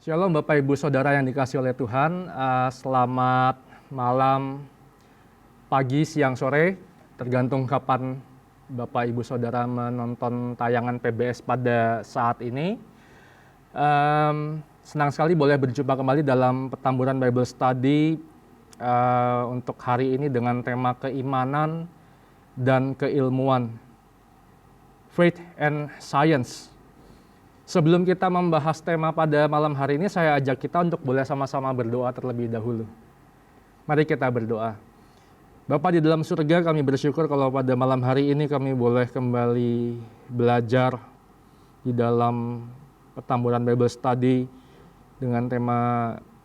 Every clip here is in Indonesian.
Shalom Bapak Ibu Saudara yang dikasihi oleh Tuhan, selamat malam, pagi, siang, sore, tergantung kapan Bapak Ibu Saudara menonton tayangan PBS pada saat ini. Senang sekali boleh berjumpa kembali dalam Petamburan Bible Study untuk hari ini dengan tema keimanan dan keilmuan, Faith and Science. Sebelum kita membahas tema pada malam hari ini, saya ajak kita untuk boleh sama-sama berdoa terlebih dahulu. Mari kita berdoa. Bapa di dalam surga, kami bersyukur kalau pada malam hari ini kami boleh kembali belajar di dalam Petamburan Bible Study dengan tema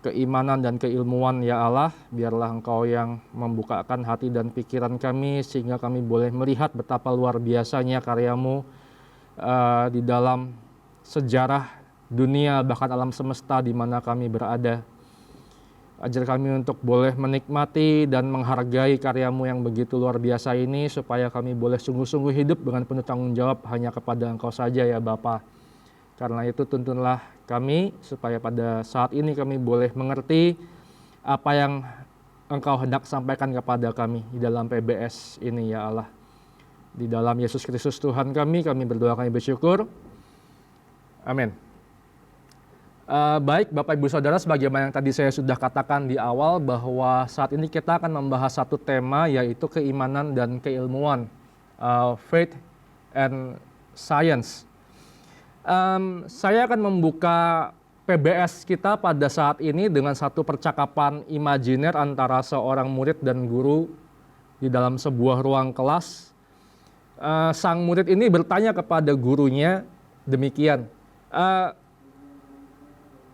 keimanan dan keilmuan. Ya Allah, biarlah Engkau yang membukakan hati dan pikiran kami sehingga kami boleh melihat betapa luar biasanya karya-Mu di dalam sejarah dunia, bahkan alam semesta di mana kami berada. Ajar kami untuk boleh menikmati dan menghargai karya-Mu yang begitu luar biasa ini, supaya kami boleh sungguh-sungguh hidup dengan penuh tanggung jawab hanya kepada Engkau saja ya Bapa. Karena itu tuntunlah kami, supaya pada saat ini kami boleh mengerti apa yang Engkau hendak sampaikan kepada kami di dalam PBS ini ya Allah. Di dalam Yesus Kristus Tuhan kami berdoa, kami bersyukur. Amin. Baik Bapak Ibu Saudara, sebagaimana yang tadi saya sudah katakan di awal, bahwa saat ini kita akan membahas satu tema, yaitu keimanan dan keilmuan, Faith and Science. Saya akan membuka PBS kita pada saat ini dengan satu percakapan imajiner antara seorang murid dan guru di dalam sebuah ruang kelas. Sang murid ini bertanya kepada gurunya demikian,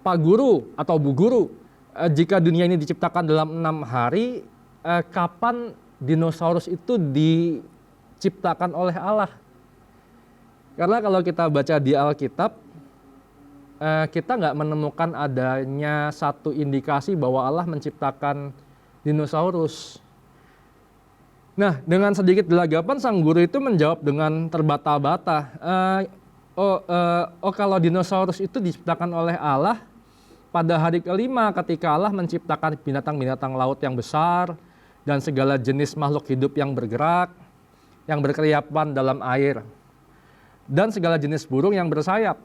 Pak Guru atau Bu Guru, jika dunia ini diciptakan dalam 6 hari, kapan dinosaurus itu diciptakan oleh Allah? Karena kalau kita baca di Alkitab, kita nggak menemukan adanya satu indikasi bahwa Allah menciptakan dinosaurus. Nah, dengan sedikit gelagapan sang guru itu menjawab dengan terbata-bata, kalau dinosaurus itu diciptakan oleh Allah pada hari kelima ketika Allah menciptakan binatang-binatang laut yang besar dan segala jenis makhluk hidup yang bergerak, yang berkeriapan dalam air, dan segala jenis burung yang bersayap.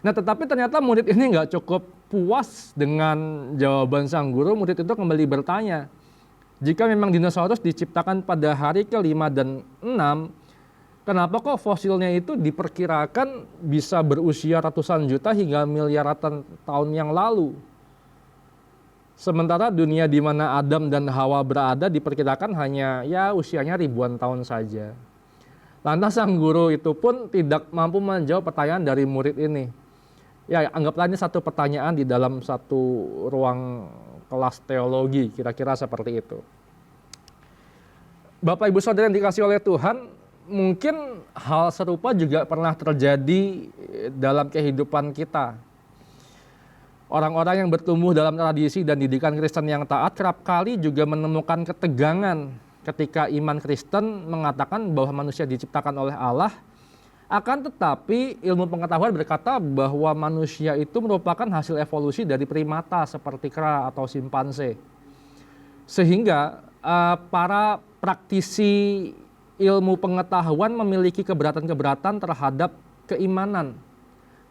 Nah, tetapi ternyata murid ini nggak cukup puas dengan jawaban sang guru. Murid itu kembali bertanya, jika memang dinosaurus diciptakan pada hari kelima dan 6, kenapa kok fosilnya itu diperkirakan bisa berusia ratusan juta hingga miliaran tahun yang lalu? Sementara dunia di mana Adam dan Hawa berada diperkirakan hanya usianya ribuan tahun saja. Lantas sang guru itu pun tidak mampu menjawab pertanyaan dari murid ini. Ya, anggaplah ini satu pertanyaan di dalam satu ruang kelas teologi, kira-kira seperti itu. Bapak Ibu Saudara yang dikasihi oleh Tuhan, mungkin hal serupa juga pernah terjadi dalam kehidupan kita. Orang-orang yang bertumbuh dalam tradisi dan didikan Kristen yang taat kerap kali juga menemukan ketegangan ketika iman Kristen mengatakan bahwa manusia diciptakan oleh Allah, akan tetapi ilmu pengetahuan berkata bahwa manusia itu merupakan hasil evolusi dari primata seperti kera atau simpanse. Sehingga para praktisi ilmu pengetahuan memiliki keberatan-keberatan terhadap keimanan.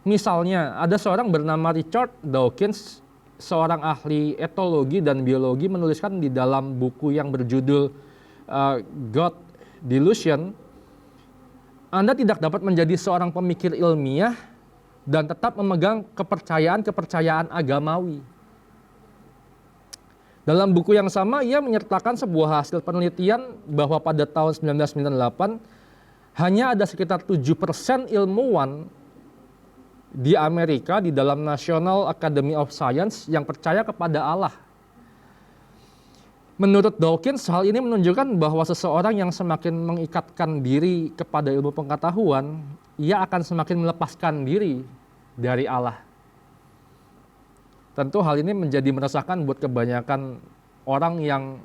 Misalnya, ada seorang bernama Richard Dawkins, seorang ahli etologi dan biologi, menuliskan di dalam buku yang berjudul God Delusion, Anda tidak dapat menjadi seorang pemikir ilmiah dan tetap memegang kepercayaan agamawi. Dalam buku yang sama, ia menyertakan sebuah hasil penelitian bahwa pada tahun 1998, hanya ada sekitar 7% ilmuwan di Amerika di dalam National Academy of Science yang percaya kepada Allah. Menurut Dawkins, hal ini menunjukkan bahwa seseorang yang semakin mengikatkan diri kepada ilmu pengetahuan, ia akan semakin melepaskan diri dari Allah. Tentu hal ini menjadi meresahkan buat kebanyakan orang yang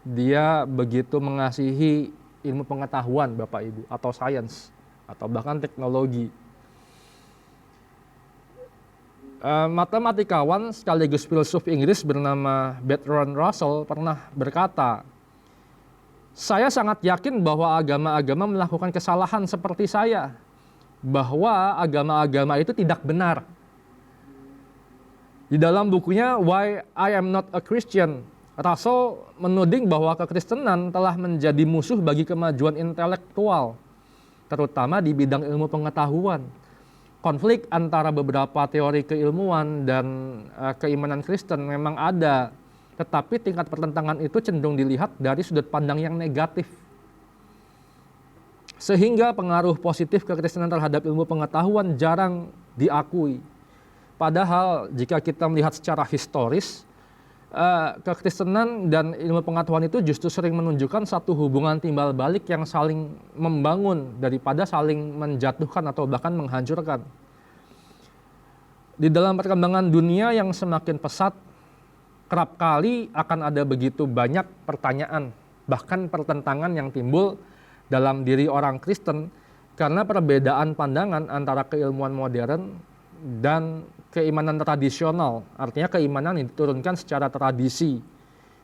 dia begitu mengasihi ilmu pengetahuan, Bapak Ibu, atau sains, atau bahkan teknologi. Matematikawan sekaligus filsuf Inggris bernama Bertrand Russell pernah berkata, "Saya sangat yakin bahwa agama-agama melakukan kesalahan seperti saya, bahwa agama-agama itu tidak benar." Di dalam bukunya Why I Am Not a Christian, Russell menuding bahwa kekristenan telah menjadi musuh bagi kemajuan intelektual, terutama di bidang ilmu pengetahuan. Konflik antara beberapa teori keilmuan dan keimanan Kristen memang ada, tetapi tingkat pertentangan itu cenderung dilihat dari sudut pandang yang negatif. Sehingga pengaruh positif kekristenan terhadap ilmu pengetahuan jarang diakui. Padahal jika kita melihat secara historis, kekristenan dan ilmu pengetahuan itu justru sering menunjukkan satu hubungan timbal balik yang saling membangun daripada saling menjatuhkan atau bahkan menghancurkan. Di dalam perkembangan dunia yang semakin pesat, kerap kali akan ada begitu banyak pertanyaan, bahkan pertentangan yang timbul dalam diri orang Kristen karena perbedaan pandangan antara keilmuan modern dan keimanan tradisional, artinya keimanan yang diturunkan secara tradisi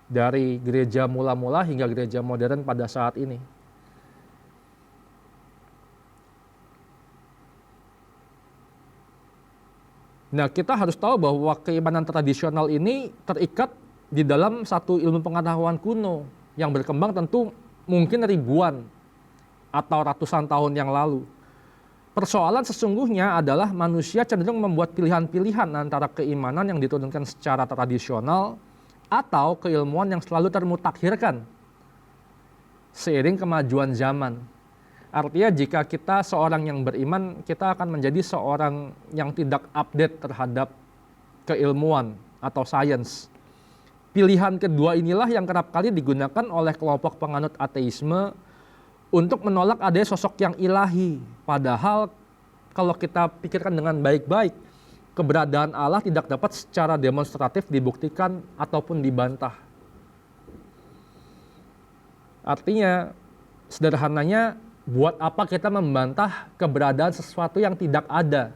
dari gereja mula-mula hingga gereja modern pada saat ini. Nah, kita harus tahu bahwa keimanan tradisional ini terikat di dalam satu ilmu pengetahuan kuno yang berkembang tentu mungkin ribuan atau ratusan tahun yang lalu. Persoalan sesungguhnya adalah manusia cenderung membuat pilihan-pilihan antara keimanan yang diturunkan secara tradisional atau keilmuan yang selalu termutakhirkan seiring kemajuan zaman. Artinya jika kita seorang yang beriman, kita akan menjadi seorang yang tidak update terhadap keilmuan atau sains. Pilihan kedua inilah yang kerap kali digunakan oleh kelompok penganut ateisme untuk menolak adanya sosok yang ilahi. Padahal kalau kita pikirkan dengan baik-baik, keberadaan Allah tidak dapat secara demonstratif dibuktikan ataupun dibantah. Artinya, sederhananya, buat apa kita membantah keberadaan sesuatu yang tidak ada?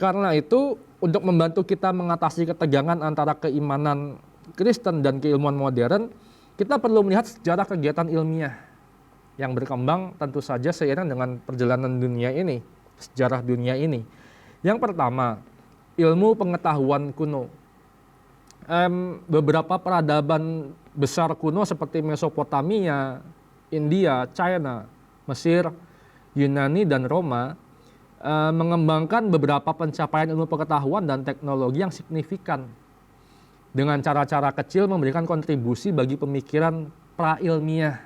Karena itu, untuk membantu kita mengatasi ketegangan antara keimanan Kristen dan keilmuan modern, kita perlu melihat sejarah kegiatan ilmiah yang berkembang tentu saja seiring dengan perjalanan dunia ini, sejarah dunia ini. Yang pertama, ilmu pengetahuan kuno. Beberapa peradaban besar kuno seperti Mesopotamia, India, China, Mesir, Yunani, dan Roma mengembangkan beberapa pencapaian ilmu pengetahuan dan teknologi yang signifikan dengan cara-cara kecil memberikan kontribusi bagi pemikiran pra-ilmiah.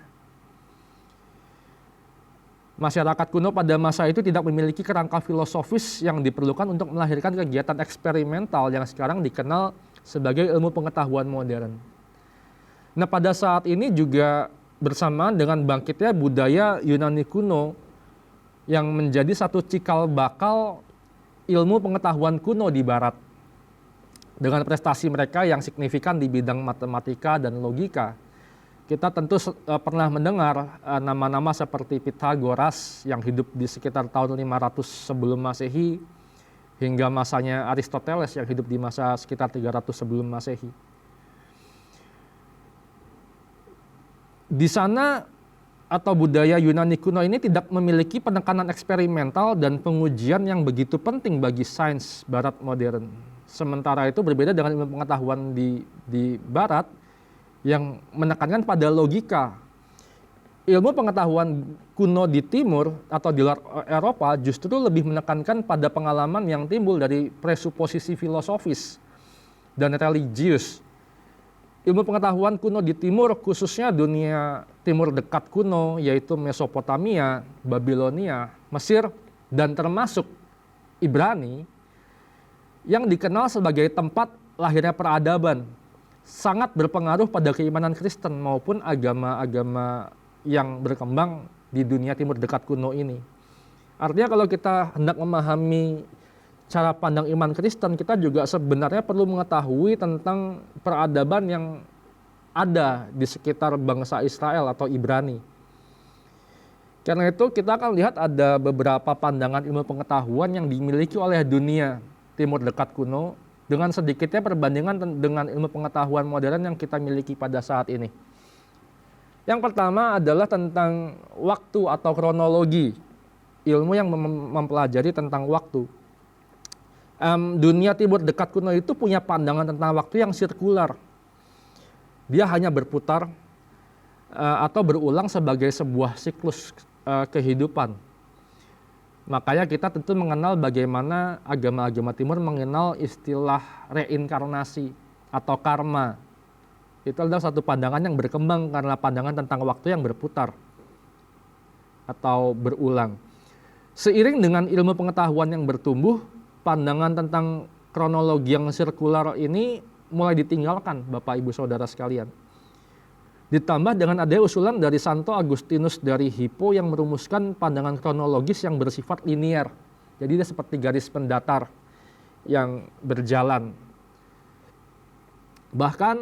Masyarakat kuno pada masa itu tidak memiliki kerangka filosofis yang diperlukan untuk melahirkan kegiatan eksperimental yang sekarang dikenal sebagai ilmu pengetahuan modern. Nah, pada saat ini juga bersamaan dengan bangkitnya budaya Yunani kuno yang menjadi satu cikal bakal ilmu pengetahuan kuno di barat. Dengan prestasi mereka yang signifikan di bidang matematika dan logika, kita tentu pernah mendengar nama-nama seperti Pythagoras yang hidup di sekitar tahun 500 sebelum Masehi hingga masanya Aristoteles yang hidup di masa sekitar 300 sebelum Masehi. Di sana atau budaya Yunani kuno ini tidak memiliki penekanan eksperimental dan pengujian yang begitu penting bagi sains barat modern. Sementara itu berbeda dengan ilmu pengetahuan di barat yang menekankan pada logika. Ilmu pengetahuan kuno di timur atau di luar Eropa justru lebih menekankan pada pengalaman yang timbul dari presuposisi filosofis dan religius. Ilmu pengetahuan kuno di timur, khususnya dunia timur dekat kuno, yaitu Mesopotamia, Babilonia, Mesir, dan termasuk Ibrani yang dikenal sebagai tempat lahirnya peradaban, sangat berpengaruh pada keimanan Kristen maupun agama-agama yang berkembang di dunia timur dekat kuno ini. Artinya kalau kita hendak memahami cara pandang iman Kristen, kita juga sebenarnya perlu mengetahui tentang peradaban yang ada di sekitar bangsa Israel atau Ibrani. Karena itu kita akan lihat ada beberapa pandangan ilmu pengetahuan yang dimiliki oleh dunia timur dekat kuno dengan sedikitnya perbandingan dengan ilmu pengetahuan modern yang kita miliki pada saat ini. Yang pertama adalah tentang waktu atau kronologi, ilmu yang mempelajari tentang waktu. Dunia timur dekat kuno itu punya pandangan tentang waktu yang sirkular. Dia hanya berputar atau berulang sebagai sebuah siklus kehidupan. Makanya kita tentu mengenal bagaimana agama-agama timur mengenal istilah reinkarnasi atau karma. Itu adalah satu pandangan yang berkembang karena pandangan tentang waktu yang berputar atau berulang. Seiring dengan ilmu pengetahuan yang bertumbuh, pandangan tentang kronologi yang sirkular ini mulai ditinggalkan, Bapak Ibu Saudara sekalian. Ditambah dengan adanya usulan dari Santo Agustinus dari Hippo yang merumuskan pandangan kronologis yang bersifat linear. Jadi dia seperti garis pendatar yang berjalan. Bahkan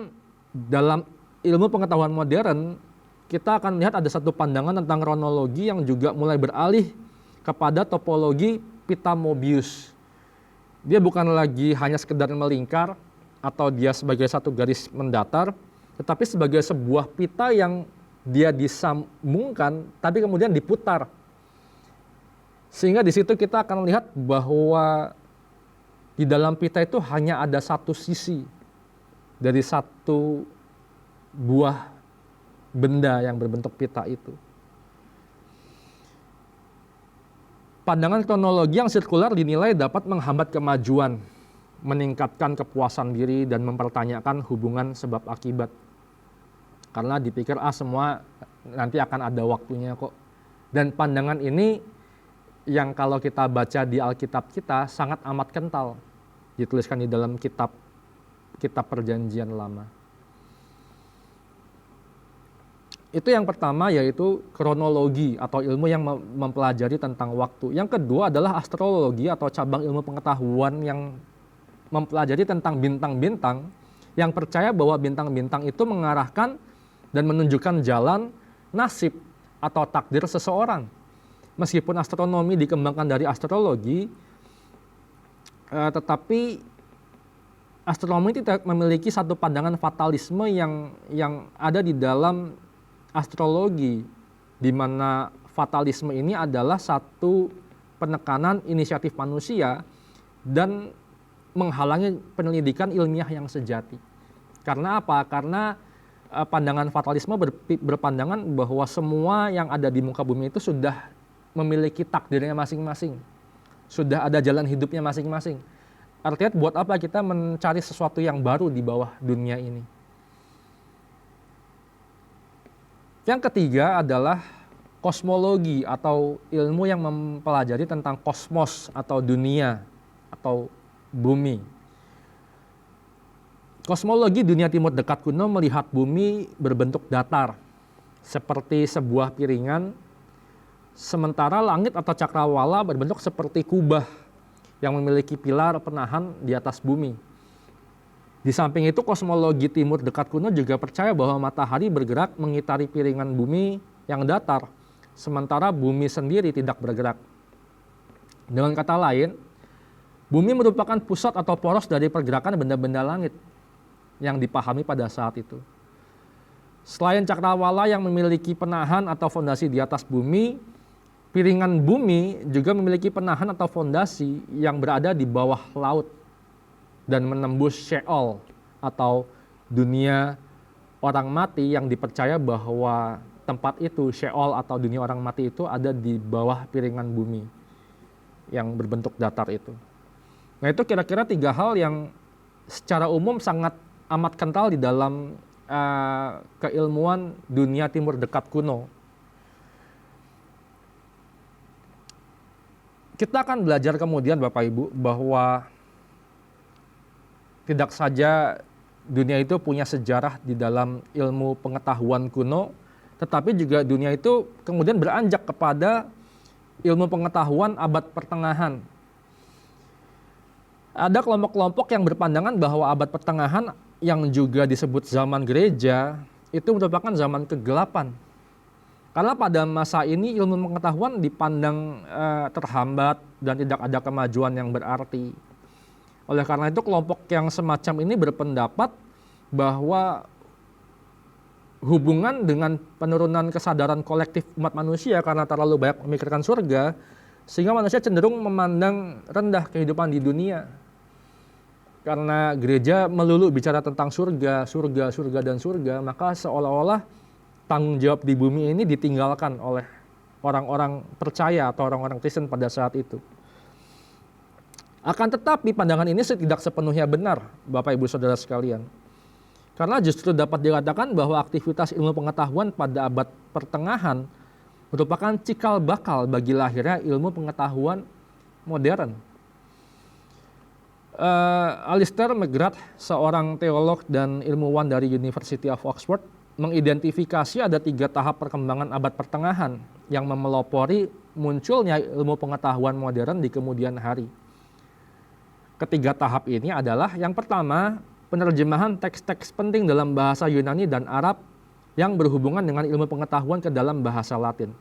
dalam ilmu pengetahuan modern, kita akan lihat ada satu pandangan tentang kronologi yang juga mulai beralih kepada topologi pita Mobius. Dia bukan lagi hanya sekedar melingkar atau dia sebagai satu garis mendatar, tetapi sebagai sebuah pita yang dia disambungkan, tapi kemudian diputar. Sehingga di situ kita akan lihat bahwa di dalam pita itu hanya ada satu sisi dari satu buah benda yang berbentuk pita itu. Pandangan kronologi yang sirkular dinilai dapat menghambat kemajuan, meningkatkan kepuasan diri, dan mempertanyakan hubungan sebab akibat. Karena dipikir semua nanti akan ada waktunya kok. Dan pandangan ini yang kalau kita baca di Alkitab kita sangat amat kental. Dituliskan di dalam kitab Perjanjian Lama. Itu yang pertama, yaitu kronologi atau ilmu yang mempelajari tentang waktu. Yang kedua adalah astrologi atau cabang ilmu pengetahuan yang mempelajari tentang bintang-bintang, yang percaya bahwa bintang-bintang itu mengarahkan dan menunjukkan jalan, nasib, atau takdir seseorang. Meskipun astronomi dikembangkan dari astrologi, tetapi astronomi tidak memiliki satu pandangan fatalisme yang ada di dalam astrologi, di mana fatalisme ini adalah satu penekanan inisiatif manusia dan menghalangi penyelidikan ilmiah yang sejati. Karena apa? Karena pandangan fatalisme berpandangan bahwa semua yang ada di muka bumi itu sudah memiliki takdirnya masing-masing. Sudah ada jalan hidupnya masing-masing. Artinya buat apa kita mencari sesuatu yang baru di bawah dunia ini? Yang ketiga adalah kosmologi atau ilmu yang mempelajari tentang kosmos atau dunia atau bumi. Kosmologi dunia timur dekat kuno melihat bumi berbentuk datar, seperti sebuah piringan, sementara langit atau cakrawala berbentuk seperti kubah yang memiliki pilar penahan di atas bumi. Di samping itu, kosmologi timur dekat kuno juga percaya bahwa matahari bergerak mengitari piringan bumi yang datar, sementara bumi sendiri tidak bergerak. Dengan kata lain, bumi merupakan pusat atau poros dari pergerakan benda-benda langit yang dipahami pada saat itu. Selain cakrawala yang memiliki penahan atau fondasi di atas bumi, piringan bumi juga memiliki penahan atau fondasi yang berada di bawah laut dan menembus Sheol atau dunia orang mati, yang dipercaya bahwa tempat itu, Sheol atau dunia orang mati itu ada di bawah piringan bumi yang berbentuk datar itu. Nah, itu kira-kira 3 hal yang secara umum sangat amat kental di dalam keilmuan dunia timur dekat kuno. kita akan belajar kemudian Bapak Ibu bahwa tidak saja dunia itu punya sejarah di dalam ilmu pengetahuan kuno, tetapi juga dunia itu kemudian beranjak kepada ilmu pengetahuan abad pertengahan. Ada kelompok-kelompok yang berpandangan bahwa abad pertengahan yang juga disebut zaman gereja itu merupakan zaman kegelapan. Karena pada masa ini ilmu pengetahuan dipandang terhambat dan tidak ada kemajuan yang berarti. Oleh karena itu kelompok yang semacam ini berpendapat bahwa hubungan dengan penurunan kesadaran kolektif umat manusia karena terlalu banyak memikirkan surga, sehingga manusia cenderung memandang rendah kehidupan di dunia. Karena gereja melulu bicara tentang surga, surga, surga, dan surga, maka seolah-olah tanggung jawab di bumi ini ditinggalkan oleh orang-orang percaya atau orang-orang Kristen pada saat itu. Akan tetapi pandangan ini tidak sepenuhnya benar, Bapak Ibu Saudara sekalian. Karena justru dapat dikatakan bahwa aktivitas ilmu pengetahuan pada abad pertengahan merupakan cikal bakal bagi lahirnya ilmu pengetahuan modern. Alistair McGrath, seorang teolog dan ilmuwan dari University of Oxford, mengidentifikasi ada 3 tahap perkembangan abad pertengahan yang memelopori munculnya ilmu pengetahuan modern di kemudian hari. Ketiga tahap ini adalah yang pertama, penerjemahan teks-teks penting dalam bahasa Yunani dan Arab yang berhubungan dengan ilmu pengetahuan ke dalam bahasa Latin.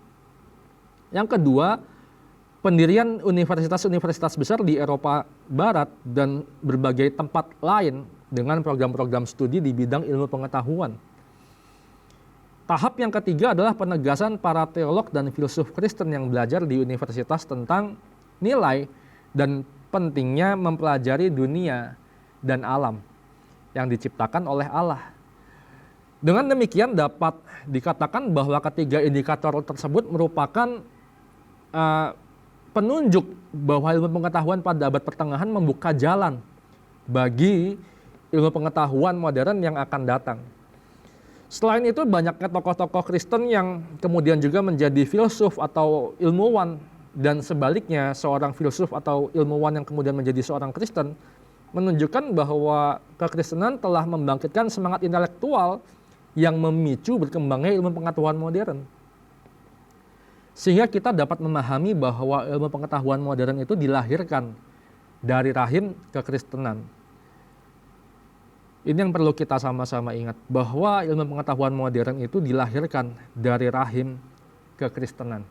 Yang kedua, pendirian universitas-universitas besar di Eropa Barat dan berbagai tempat lain dengan program-program studi di bidang ilmu pengetahuan. Tahap yang ketiga adalah penegasan para teolog dan filsuf Kristen yang belajar di universitas tentang nilai dan pentingnya mempelajari dunia dan alam yang diciptakan oleh Allah. Dengan demikian dapat dikatakan bahwa ketiga indikator tersebut merupakan penunjuk bahwa ilmu pengetahuan pada abad pertengahan membuka jalan bagi ilmu pengetahuan modern yang akan datang. Selain itu banyaknya tokoh-tokoh Kristen yang kemudian juga menjadi filsuf atau ilmuwan, dan sebaliknya seorang filsuf atau ilmuwan yang kemudian menjadi seorang Kristen menunjukkan bahwa kekristenan telah membangkitkan semangat intelektual yang memicu berkembangnya ilmu pengetahuan modern. Sehingga kita dapat memahami bahwa ilmu pengetahuan modern itu dilahirkan dari rahim kekristenan. Ini yang perlu kita sama-sama ingat, bahwa ilmu pengetahuan modern itu dilahirkan dari rahim kekristenan.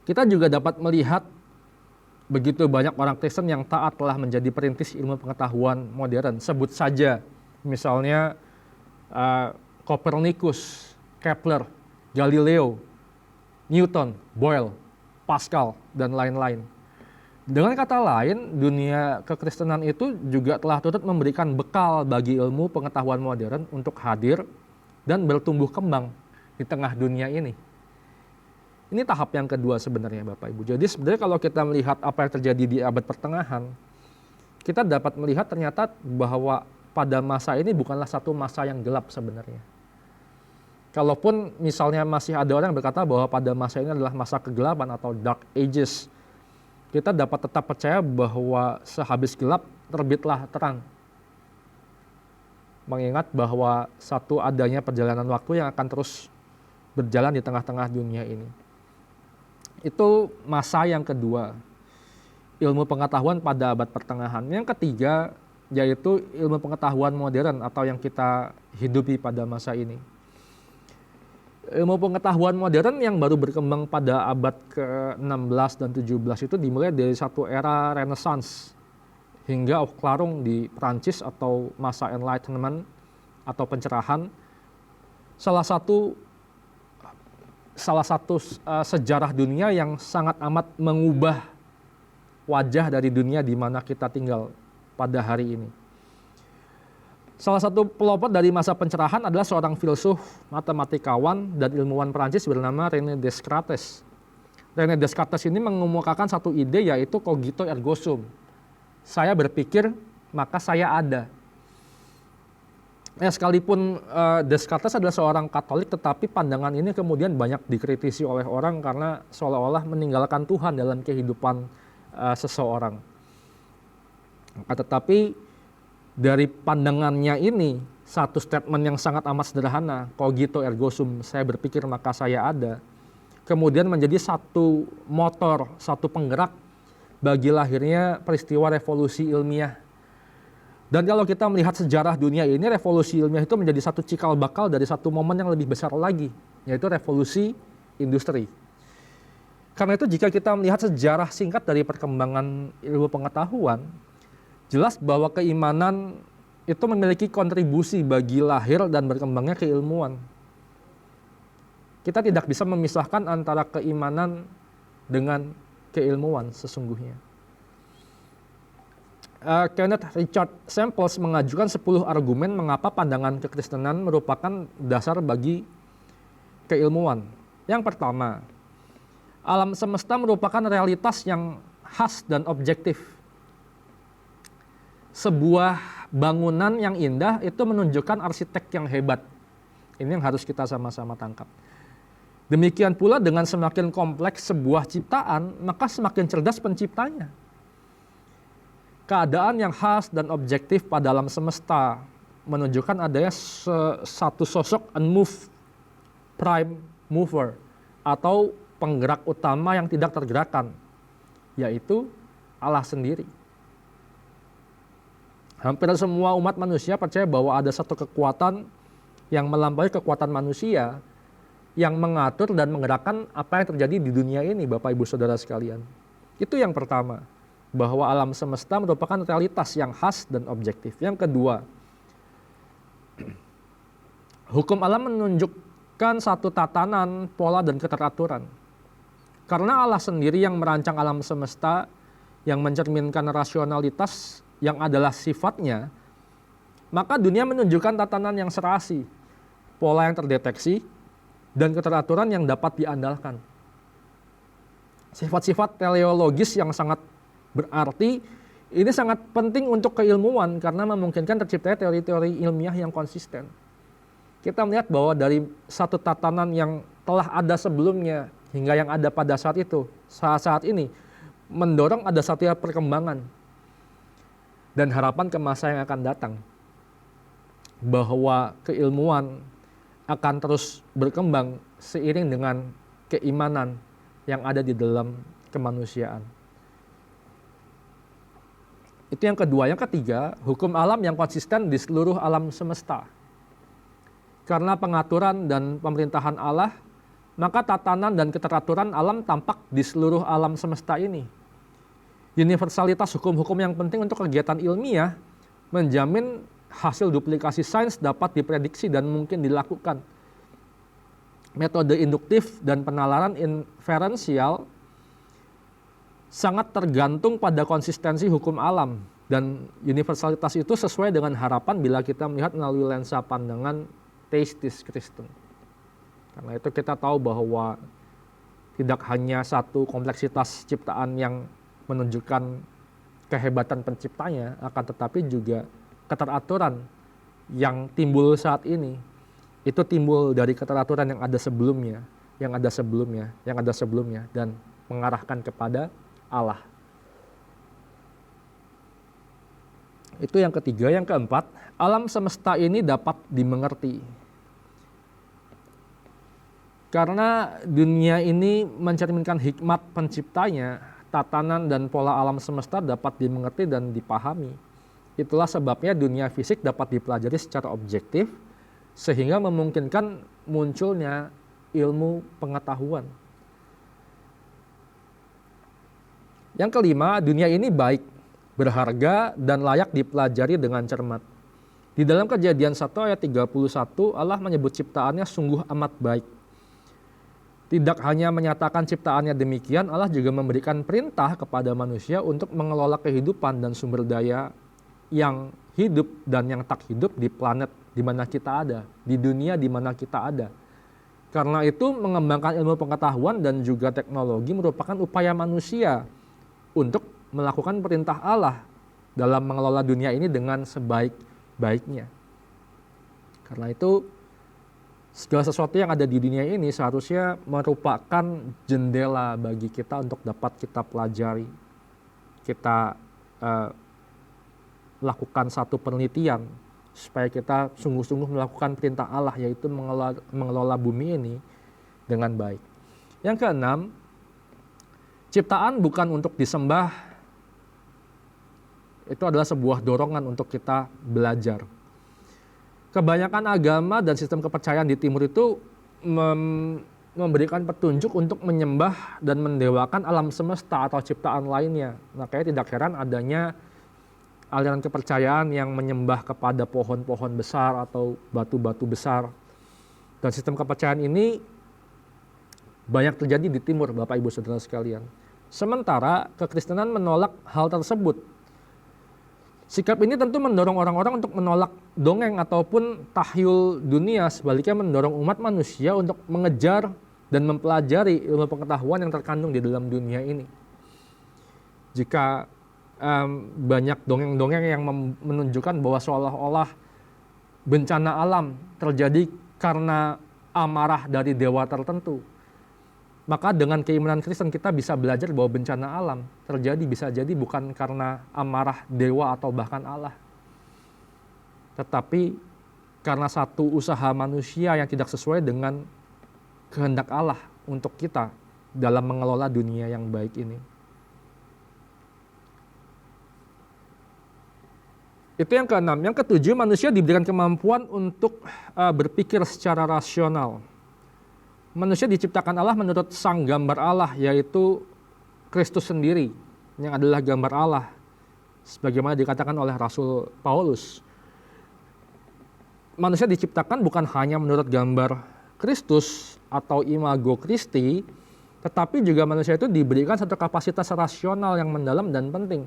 Kita juga dapat melihat begitu banyak orang Kristen yang taat telah menjadi perintis ilmu pengetahuan modern. Sebut saja misalnya Copernicus, Kepler, Galileo, Newton, Boyle, Pascal, dan lain-lain. Dengan kata lain, dunia kekristenan itu juga telah turut memberikan bekal bagi ilmu pengetahuan modern untuk hadir dan bertumbuh kembang di tengah dunia ini. Ini tahap yang kedua sebenarnya Bapak Ibu. Jadi sebenarnya kalau kita melihat apa yang terjadi di abad pertengahan, kita dapat melihat ternyata bahwa pada masa ini bukanlah satu masa yang gelap sebenarnya. Kalaupun misalnya masih ada orang yang berkata bahwa pada masa ini adalah masa kegelapan atau dark ages, kita dapat tetap percaya bahwa sehabis gelap terbitlah terang. Mengingat bahwa satu adanya perjalanan waktu yang akan terus berjalan di tengah-tengah dunia ini. Itu masa yang kedua, ilmu pengetahuan pada abad pertengahan. Yang ketiga, yaitu ilmu pengetahuan modern atau yang kita hidupi pada masa ini. Ilmu pengetahuan modern yang baru berkembang pada abad ke-16 dan 17 itu dimulai dari satu era Renaissance hingga Aufklärung di Prancis atau masa Enlightenment atau pencerahan. Salah satu sejarah dunia yang sangat amat mengubah wajah dari dunia di mana kita tinggal pada hari ini. Salah satu pelopor dari masa pencerahan adalah seorang filsuf, matematikawan, dan ilmuwan Prancis bernama René Descartes. René Descartes ini mengemukakan satu ide, yaitu cogito ergo sum. Saya berpikir, maka saya ada. Sekalipun Descartes adalah seorang Katolik, tetapi pandangan ini kemudian banyak dikritisi oleh orang karena seolah-olah meninggalkan Tuhan dalam kehidupan seseorang. Tetapi dari pandangannya ini, satu statement yang sangat amat sederhana, cogito ergo sum, saya berpikir maka saya ada, kemudian menjadi satu motor, satu penggerak bagi lahirnya peristiwa revolusi ilmiah. Dan kalau kita melihat sejarah dunia ini, revolusi ilmiah itu menjadi satu cikal bakal dari satu momen yang lebih besar lagi, yaitu revolusi industri. Karena itu jika kita melihat sejarah singkat dari perkembangan ilmu pengetahuan, jelas bahwa keimanan itu memiliki kontribusi bagi lahir dan berkembangnya keilmuan. Kita tidak bisa memisahkan antara keimanan dengan keilmuan sesungguhnya. Kenneth Richard Samples mengajukan 10 argumen mengapa pandangan kekristenan merupakan dasar bagi keilmuan. Yang pertama, alam semesta merupakan realitas yang khas dan objektif. Sebuah bangunan yang indah itu menunjukkan arsitek yang hebat. Ini yang harus kita sama-sama tangkap. Demikian pula dengan semakin kompleks sebuah ciptaan, maka semakin cerdas penciptanya. Keadaan yang khas dan objektif pada alam semesta menunjukkan adanya satu sosok unmoved prime mover atau penggerak utama yang tidak tergerakkan, yaitu Allah sendiri. Hampir semua umat manusia percaya bahwa ada satu kekuatan yang melampaui kekuatan manusia yang mengatur dan menggerakkan apa yang terjadi di dunia ini, Bapak Ibu Saudara sekalian. Itu yang pertama, bahwa alam semesta merupakan realitas yang khas dan objektif. Yang kedua, hukum alam menunjukkan satu tatanan, pola, dan keteraturan. Karena Allah sendiri yang merancang alam semesta, yang mencerminkan rasionalitas yang adalah sifatnya, maka dunia menunjukkan tatanan yang serasi, pola yang terdeteksi, dan keteraturan yang dapat diandalkan. Sifat-sifat teleologis yang sangat berarti ini sangat penting untuk keilmuan karena memungkinkan terciptanya teori-teori ilmiah yang konsisten. Kita melihat bahwa dari satu tatanan yang telah ada sebelumnya hingga yang ada pada saat itu, saat ini, mendorong ada satu perkembangan dan harapan ke masa yang akan datang. Bahwa keilmuan akan terus berkembang seiring dengan keimanan yang ada di dalam kemanusiaan. Itu yang kedua. Yang ketiga, hukum alam yang konsisten di seluruh alam semesta. Karena pengaturan dan pemerintahan Allah, maka tatanan dan keteraturan alam tampak di seluruh alam semesta ini. Universalitas hukum-hukum yang penting untuk kegiatan ilmiah menjamin hasil duplikasi sains dapat diprediksi dan mungkin dilakukan. Metode induktif dan penalaran inferensial sangat tergantung pada konsistensi hukum alam, dan universalitas itu sesuai dengan harapan bila kita melihat melalui lensa pandangan teistis Kristen. Karena itu kita tahu bahwa tidak hanya satu kompleksitas ciptaan yang menunjukkan kehebatan penciptanya, akan tetapi juga keteraturan yang timbul saat ini itu timbul dari keteraturan yang ada sebelumnya, dan mengarahkan kepada Allah. Itu yang ketiga. Yang keempat, alam semesta ini dapat dimengerti. Karena dunia ini mencerminkan hikmat penciptanya, tatanan dan pola alam semesta dapat dimengerti dan dipahami. Itulah sebabnya dunia fisik dapat dipelajari secara objektif, sehingga memungkinkan munculnya ilmu pengetahuan. Yang kelima, dunia ini baik, berharga, dan layak dipelajari dengan cermat. Di dalam Kejadian 1 ayat 31, Allah menyebut ciptaannya sungguh amat baik. Tidak hanya menyatakan ciptaannya demikian, Allah juga memberikan perintah kepada manusia untuk mengelola kehidupan dan sumber daya yang hidup dan yang tak hidup di planet di mana kita ada, di dunia di mana kita ada. Karena itu mengembangkan ilmu pengetahuan dan juga teknologi merupakan upaya manusia untuk melakukan perintah Allah dalam mengelola dunia ini dengan sebaik-baiknya. Karena itu segala sesuatu yang ada di dunia ini seharusnya merupakan jendela bagi kita untuk dapat kita pelajari. Kita lakukan satu penelitian supaya kita sungguh-sungguh melakukan perintah Allah, yaitu mengelola bumi ini dengan baik. Yang keenam, ciptaan bukan untuk disembah, itu adalah sebuah dorongan untuk kita belajar. Kebanyakan agama dan sistem kepercayaan di timur itu memberikan petunjuk untuk menyembah dan mendewakan alam semesta atau ciptaan lainnya. Makanya tidak heran adanya aliran kepercayaan yang menyembah kepada pohon-pohon besar atau batu-batu besar. Dan sistem kepercayaan ini banyak terjadi di timur, Bapak Ibu Saudara sekalian. Sementara kekristenan menolak hal tersebut. Sikap ini tentu mendorong orang-orang untuk menolak dongeng ataupun tahyul dunia, sebaliknya mendorong umat manusia untuk mengejar dan mempelajari ilmu pengetahuan yang terkandung di dalam dunia ini. Jika banyak dongeng-dongeng yang menunjukkan bahwa seolah-olah bencana alam terjadi karena amarah dari dewa tertentu, maka dengan keimanan Kristen kita bisa belajar bahwa bencana alam terjadi bisa jadi bukan karena amarah dewa atau bahkan Allah, tetapi karena satu usaha manusia yang tidak sesuai dengan kehendak Allah untuk kita dalam mengelola dunia yang baik ini. Itu yang keenam. Yang ketujuh, manusia diberikan kemampuan untuk berpikir secara rasional. Manusia diciptakan Allah menurut sang gambar Allah, yaitu Kristus sendiri, yang adalah gambar Allah. Sebagaimana dikatakan oleh Rasul Paulus. Manusia diciptakan bukan hanya menurut gambar Kristus atau imago Christi, tetapi juga manusia itu diberikan satu kapasitas rasional yang mendalam dan penting.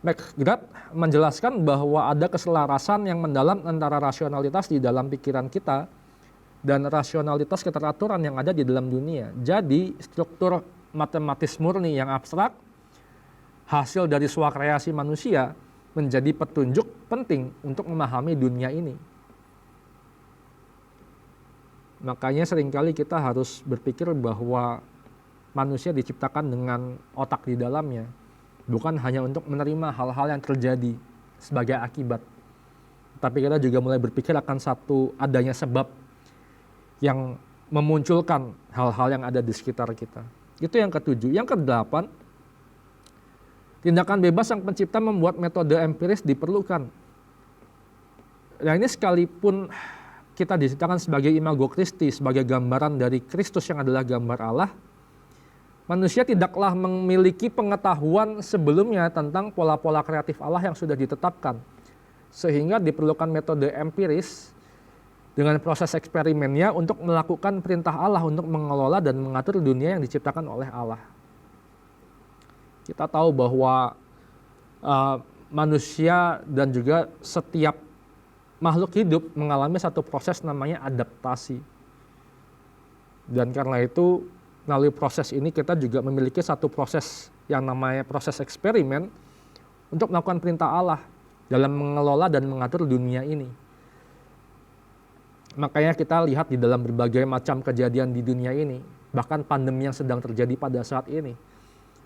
McGrath menjelaskan bahwa ada keselarasan yang mendalam antara rasionalitas di dalam pikiran kita dan rasionalitas keteraturan yang ada di dalam dunia. Jadi struktur matematis murni yang abstrak, hasil dari swakreasi manusia, menjadi petunjuk penting untuk memahami dunia ini. Makanya seringkali kita harus berpikir bahwa manusia diciptakan dengan otak di dalamnya, bukan hanya untuk menerima hal-hal yang terjadi sebagai akibat. Tapi kita juga mulai berpikir akan satu adanya sebab yang memunculkan hal-hal yang ada di sekitar kita. Itu yang ketujuh. Yang kedelapan, tindakan bebas sang pencipta membuat metode empiris diperlukan. Nah ini sekalipun kita diciptakan sebagai imago Christi, sebagai gambaran dari Kristus yang adalah gambar Allah, manusia tidaklah memiliki pengetahuan sebelumnya tentang pola-pola kreatif Allah yang sudah ditetapkan. Sehingga diperlukan metode empiris dengan proses eksperimennya untuk melakukan perintah Allah untuk mengelola dan mengatur dunia yang diciptakan oleh Allah. Kita tahu bahwa manusia dan juga setiap makhluk hidup mengalami satu proses namanya adaptasi. Dan karena itu melalui proses ini kita juga memiliki satu proses yang namanya proses eksperimen untuk melakukan perintah Allah dalam mengelola dan mengatur dunia ini. Makanya kita lihat di dalam berbagai macam kejadian di dunia ini, bahkan pandemi yang sedang terjadi pada saat ini,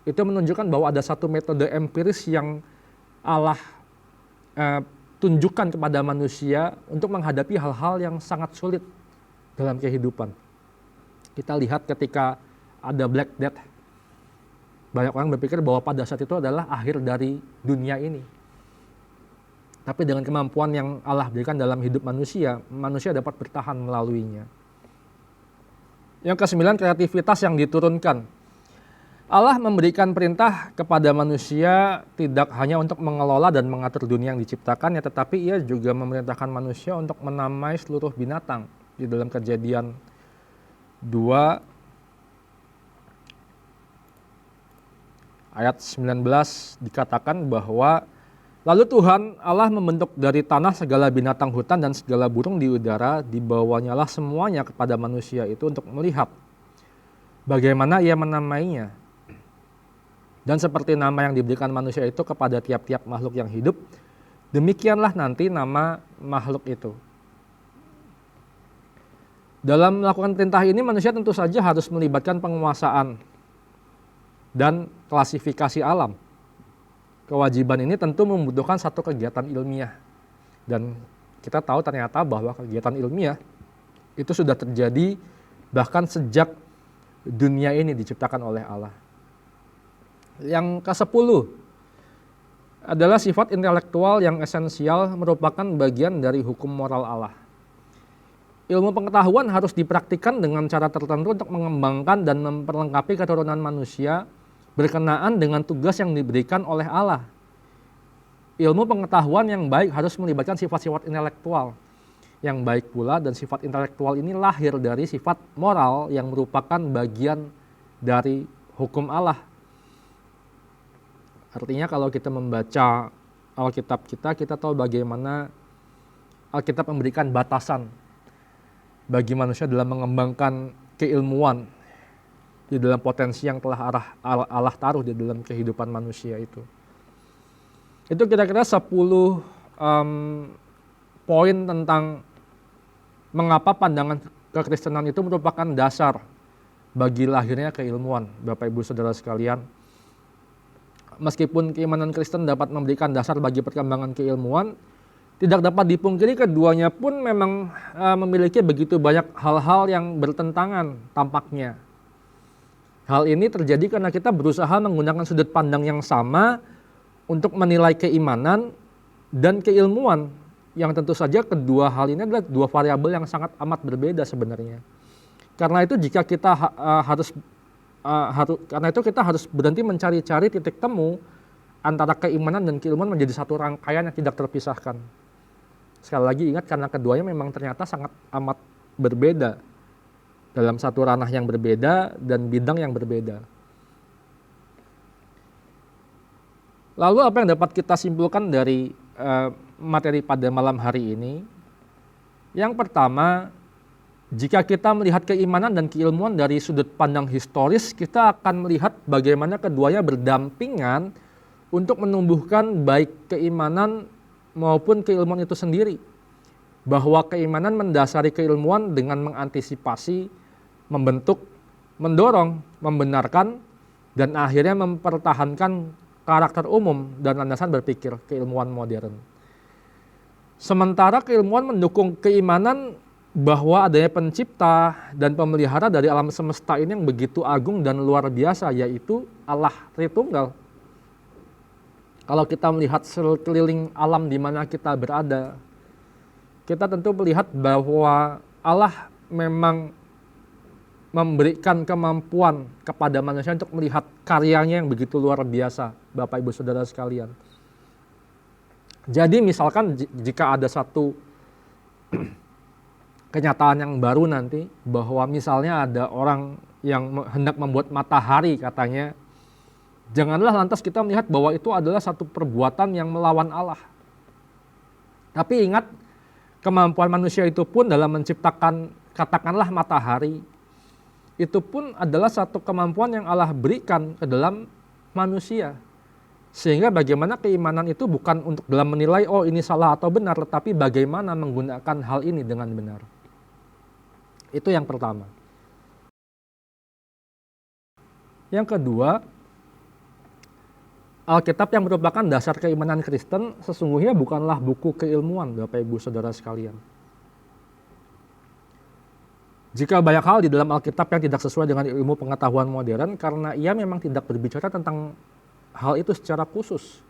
itu menunjukkan bahwa ada satu metode empiris yang Allah tunjukkan kepada manusia untuk menghadapi hal-hal yang sangat sulit dalam kehidupan. Kita lihat ketika ada Black Death, banyak orang berpikir bahwa pada saat itu adalah akhir dari dunia ini. Tapi dengan kemampuan yang Allah berikan dalam hidup manusia, manusia dapat bertahan melaluinya. Yang kesembilan, kreativitas yang diturunkan. Allah memberikan perintah kepada manusia tidak hanya untuk mengelola dan mengatur dunia yang diciptakannya, tetapi ia juga memerintahkan manusia untuk menamai seluruh binatang. Di dalam Kejadian 2 ayat 19 dikatakan bahwa lalu Tuhan Allah membentuk dari tanah segala binatang hutan dan segala burung di udara, dibawanyalah semuanya kepada manusia itu untuk melihat bagaimana ia menamainya. Dan seperti nama yang diberikan manusia itu kepada tiap-tiap makhluk yang hidup, demikianlah nanti nama makhluk itu. Dalam melakukan perintah ini manusia tentu saja harus melibatkan penguasaan dan klasifikasi alam. Kewajiban ini tentu membutuhkan satu kegiatan ilmiah. Dan kita tahu ternyata bahwa kegiatan ilmiah itu sudah terjadi bahkan sejak dunia ini diciptakan oleh Allah. Yang ke-10 adalah sifat intelektual yang esensial merupakan bagian dari hukum moral Allah. Ilmu pengetahuan harus dipraktikkan dengan cara tertentu untuk mengembangkan dan memperlengkapi keturunan manusia berkenaan dengan tugas yang diberikan oleh Allah. Ilmu pengetahuan yang baik harus melibatkan sifat-sifat intelektual yang baik pula, dan sifat intelektual ini lahir dari sifat moral yang merupakan bagian dari hukum Allah. Artinya kalau kita membaca Alkitab kita tahu bagaimana Alkitab memberikan batasan bagi manusia dalam mengembangkan keilmuan di dalam potensi yang telah Allah taruh di dalam kehidupan manusia itu. Itu kira-kira 10 poin tentang mengapa pandangan kekristenan itu merupakan dasar bagi lahirnya keilmuan, Bapak Ibu Saudara sekalian. Meskipun keimanan Kristen dapat memberikan dasar bagi perkembangan keilmuan, tidak dapat dipungkiri keduanya pun memang memiliki begitu banyak hal-hal yang bertentangan tampaknya. Hal ini terjadi karena kita berusaha menggunakan sudut pandang yang sama untuk menilai keimanan dan keilmuan, yang tentu saja kedua hal ini adalah dua variabel yang sangat amat berbeda sebenarnya. Karena itu jika kita kita harus berhenti mencari-cari titik temu antara keimanan dan keilmuan menjadi satu rangkaian yang tidak terpisahkan. Sekali lagi ingat, karena keduanya memang ternyata sangat amat berbeda dalam satu ranah yang berbeda dan bidang yang berbeda. Lalu apa yang dapat kita simpulkan dari materi pada malam hari ini? Yang pertama, jika kita melihat keimanan dan keilmuan dari sudut pandang historis, kita akan melihat bagaimana keduanya berdampingan untuk menumbuhkan baik keimanan maupun keilmuan itu sendiri. Bahwa keimanan mendasari keilmuan dengan mengantisipasi, membentuk, mendorong, membenarkan, dan akhirnya mempertahankan karakter umum dan landasan berpikir keilmuan modern. Sementara keilmuan mendukung keimanan bahwa adanya pencipta dan pemelihara dari alam semesta ini yang begitu agung dan luar biasa, yaitu Allah Tritunggal. Kalau kita melihat sekeliling alam di mana kita berada, kita tentu melihat bahwa Allah memang memberikan kemampuan kepada manusia untuk melihat karyanya yang begitu luar biasa, Bapak Ibu Saudara sekalian. Jadi misalkan jika ada satu kenyataan yang baru nanti, bahwa misalnya ada orang yang hendak membuat matahari katanya, janganlah lantas kita melihat bahwa itu adalah satu perbuatan yang melawan Allah. Tapi ingat, kemampuan manusia itu pun dalam menciptakan katakanlah matahari, itu pun adalah satu kemampuan yang Allah berikan ke dalam manusia. Sehingga bagaimana keimanan itu bukan untuk dalam menilai oh ini salah atau benar, tetapi bagaimana menggunakan hal ini dengan benar. Itu yang pertama. Yang kedua, Alkitab yang merupakan dasar keimanan Kristen sesungguhnya bukanlah buku keilmuan, Bapak Ibu Saudara sekalian. Jika banyak hal di dalam Alkitab yang tidak sesuai dengan ilmu pengetahuan modern, karena ia memang tidak berbicara tentang hal itu secara khusus.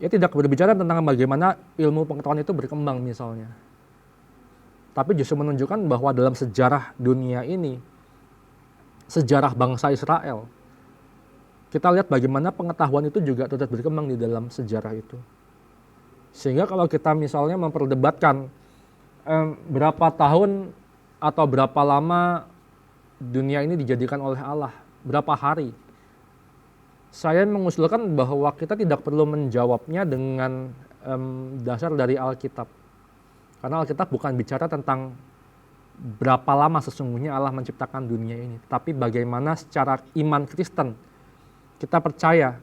Ia tidak berbicara tentang bagaimana ilmu pengetahuan itu berkembang misalnya. Tapi justru menunjukkan bahwa dalam sejarah dunia ini, sejarah bangsa Israel, kita lihat bagaimana pengetahuan itu juga terus berkembang di dalam sejarah itu. Sehingga kalau kita misalnya memperdebatkan berapa tahun atau berapa lama dunia ini dijadikan oleh Allah, berapa hari, saya mengusulkan bahwa kita tidak perlu menjawabnya dengan dasar dari Alkitab. Karena Alkitab bukan bicara tentang berapa lama sesungguhnya Allah menciptakan dunia ini, tapi bagaimana secara iman Kristen kita percaya.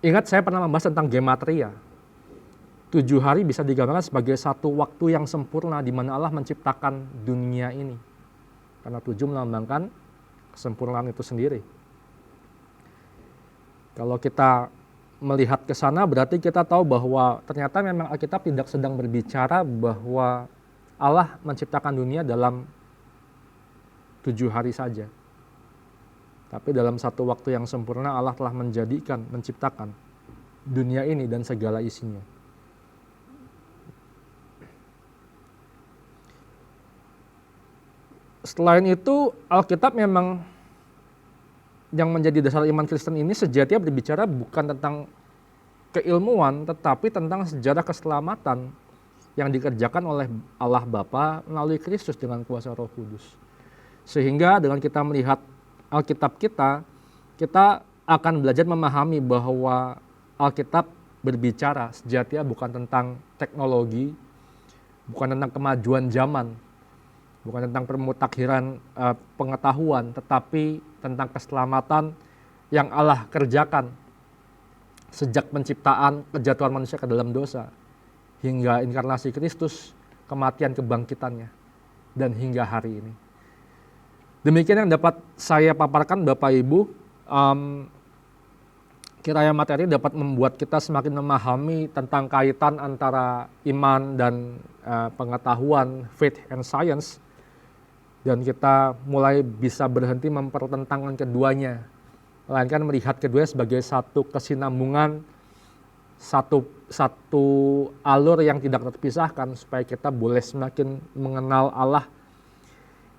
Ingat, saya pernah membahas tentang gematria. 7 hari bisa digambarkan sebagai satu waktu yang sempurna di mana Allah menciptakan dunia ini. Karena 7 melambangkan kesempurnaan itu sendiri. Kalau kita melihat ke sana berarti kita tahu bahwa ternyata memang Alkitab tidak sedang berbicara bahwa Allah menciptakan dunia dalam 7 hari saja. Tapi dalam satu waktu yang sempurna Allah telah menciptakan dunia ini dan segala isinya. Selain itu, Alkitab memang yang menjadi dasar iman Kristen ini sejatinya berbicara bukan tentang keilmuan, tetapi tentang sejarah keselamatan yang dikerjakan oleh Allah Bapa melalui Kristus dengan kuasa Roh Kudus. Sehingga dengan kita melihat Alkitab kita akan belajar memahami bahwa Alkitab berbicara sejatinya bukan tentang teknologi, bukan tentang kemajuan zaman, bukan tentang permutakhiran pengetahuan, tetapi tentang keselamatan yang Allah kerjakan sejak penciptaan kejatuhan manusia ke dalam dosa, hingga inkarnasi Kristus, kematian kebangkitannya, dan hingga hari ini. Demikian yang dapat saya paparkan Bapak Ibu. Kiranya materi dapat membuat kita semakin memahami tentang kaitan antara iman dan pengetahuan, faith and science. Dan kita mulai bisa berhenti mempertentangkan keduanya, melainkan melihat keduanya sebagai satu kesinambungan, satu alur yang tidak terpisahkan, supaya kita boleh semakin mengenal Allah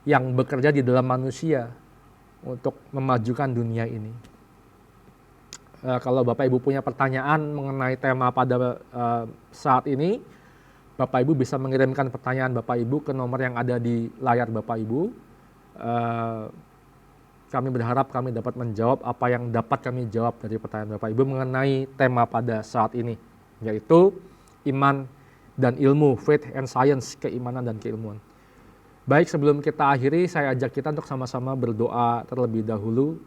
yang bekerja di dalam manusia untuk memajukan dunia ini. Kalau Bapak Ibu punya pertanyaan mengenai tema pada saat ini, Bapak Ibu bisa mengirimkan pertanyaan Bapak Ibu ke nomor yang ada di layar Bapak Ibu. Kami berharap kami dapat menjawab apa yang dapat kami jawab dari pertanyaan Bapak Ibu mengenai tema pada saat ini, yaitu iman dan ilmu, faith and science, keimanan dan keilmuan. Baik, sebelum kita akhiri, saya ajak kita untuk sama-sama berdoa terlebih dahulu.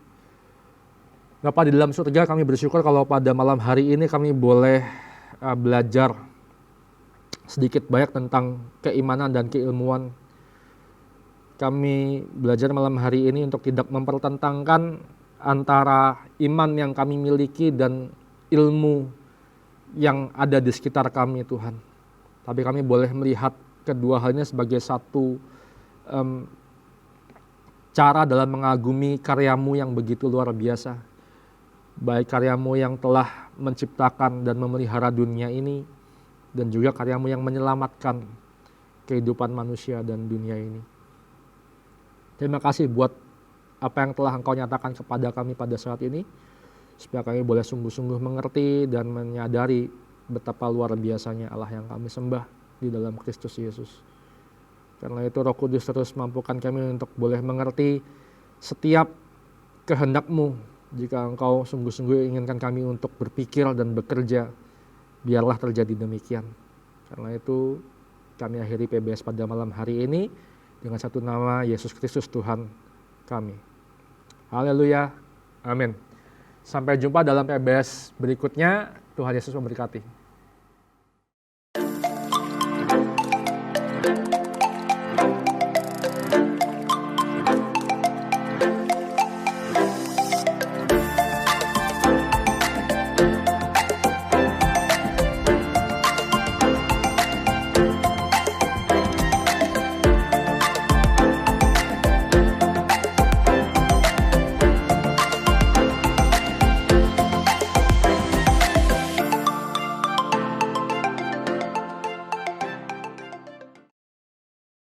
Bapa di dalam surga, kami bersyukur kalau pada malam hari ini kami boleh belajar sedikit banyak tentang keimanan dan keilmuan. Kami belajar malam hari ini untuk tidak mempertentangkan antara iman yang kami miliki dan ilmu yang ada di sekitar kami, Tuhan. Tapi kami boleh melihat kedua halnya sebagai satu cara dalam mengagumi karyamu yang begitu luar biasa. Baik karyamu yang telah menciptakan dan memelihara dunia ini, dan juga karyamu yang menyelamatkan kehidupan manusia dan dunia ini. Terima kasih buat apa yang telah Engkau nyatakan kepada kami pada saat ini, supaya kami boleh sungguh-sungguh mengerti dan menyadari betapa luar biasanya Allah yang kami sembah di dalam Kristus Yesus. Karena itu Roh Kudus terus mampukan kami untuk boleh mengerti setiap kehendak-Mu. Jika Engkau sungguh-sungguh inginkan kami untuk berpikir dan bekerja, biarlah terjadi demikian. Karena itu kami akhiri PBS pada malam hari ini dengan satu nama, Yesus Kristus Tuhan kami. Haleluya, amin. Sampai jumpa dalam PBS berikutnya. Tuhan Yesus memberkati.